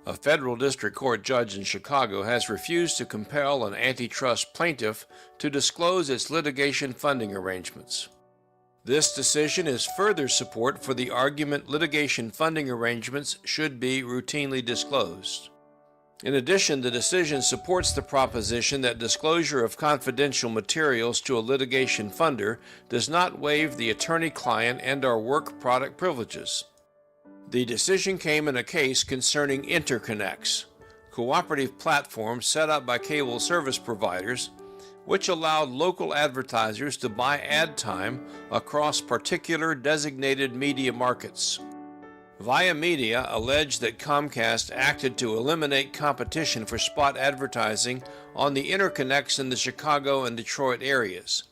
A federal district court judge in Chicago has refused to compel an antitrust plaintiff to disclose its litigation funding arrangements. This decision is further support for the argument litigation funding arrangements should be routinely disclosed. In addition, the decision supports the proposition that disclosure of confidential materials to a litigation funder does not waive the attorney-client and/or work product privileges. The decision came in a case concerning interconnects, cooperative platforms set up by cable service providers, which allowed local advertisers to buy ad time across particular designated media markets. Via Media alleged that Comcast acted to eliminate competition for spot advertising on the interconnects in the Chicago and Detroit areas,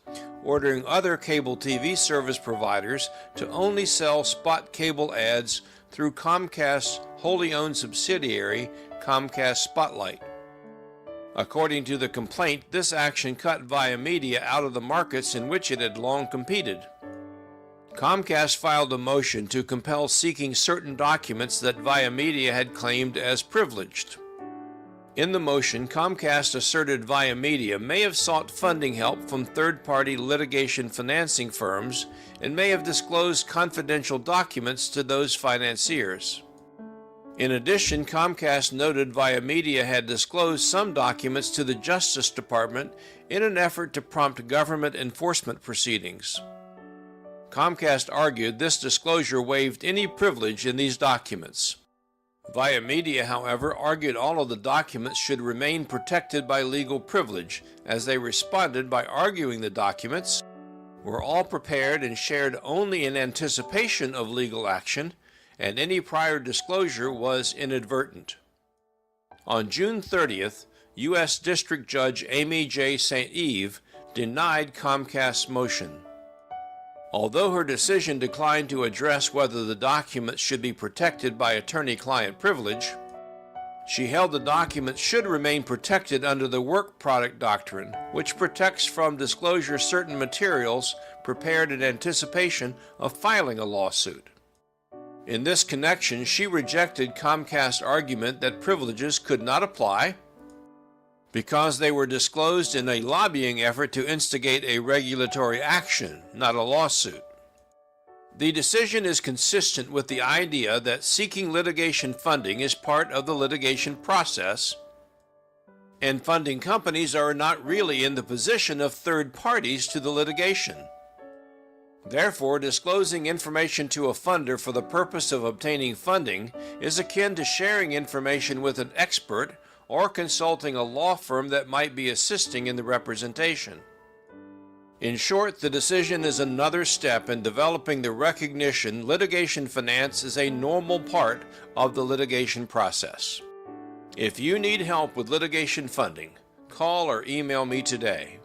ordering other cable TV service providers to only sell spot cable ads through Comcast's wholly owned subsidiary, Comcast Spotlight. According to the complaint, this action cut Via Media out of the markets in which it had long competed. Comcast filed a motion to compel seeking certain documents that Via Media had claimed as privileged. In the motion, Comcast asserted Via Media may have sought funding help from third-party litigation financing firms and may have disclosed confidential documents to those financiers. In addition, Comcast noted Via Media had disclosed some documents to the Justice Department in an effort to prompt government enforcement proceedings. Comcast argued this disclosure waived any privilege in these documents. Via Media, however, argued all of the documents should remain protected by legal privilege, as they responded by arguing the documents were all prepared and shared only in anticipation of legal action, and any prior disclosure was inadvertent. On June 30th, U.S. District Judge Amy J. St. Eve denied Comcast's motion. Although her decision declined to address whether the documents should be protected by attorney-client privilege, she held the documents should remain protected under the work product doctrine, which protects from disclosure certain materials prepared in anticipation of filing a lawsuit. In this connection, she rejected Comcast's argument that privileges could not apply because they were disclosed in a lobbying effort to instigate a regulatory action, not a lawsuit. The decision is consistent with the idea that seeking litigation funding is part of the litigation process, and funding companies are not really in the position of third parties to the litigation. Therefore, disclosing information to a funder for the purpose of obtaining funding is akin to sharing information with an expert or consulting a law firm that might be assisting in the representation. In short, the decision is another step in developing the recognition litigation finance is a normal part of the litigation process. If you need help with litigation funding, call or email me today.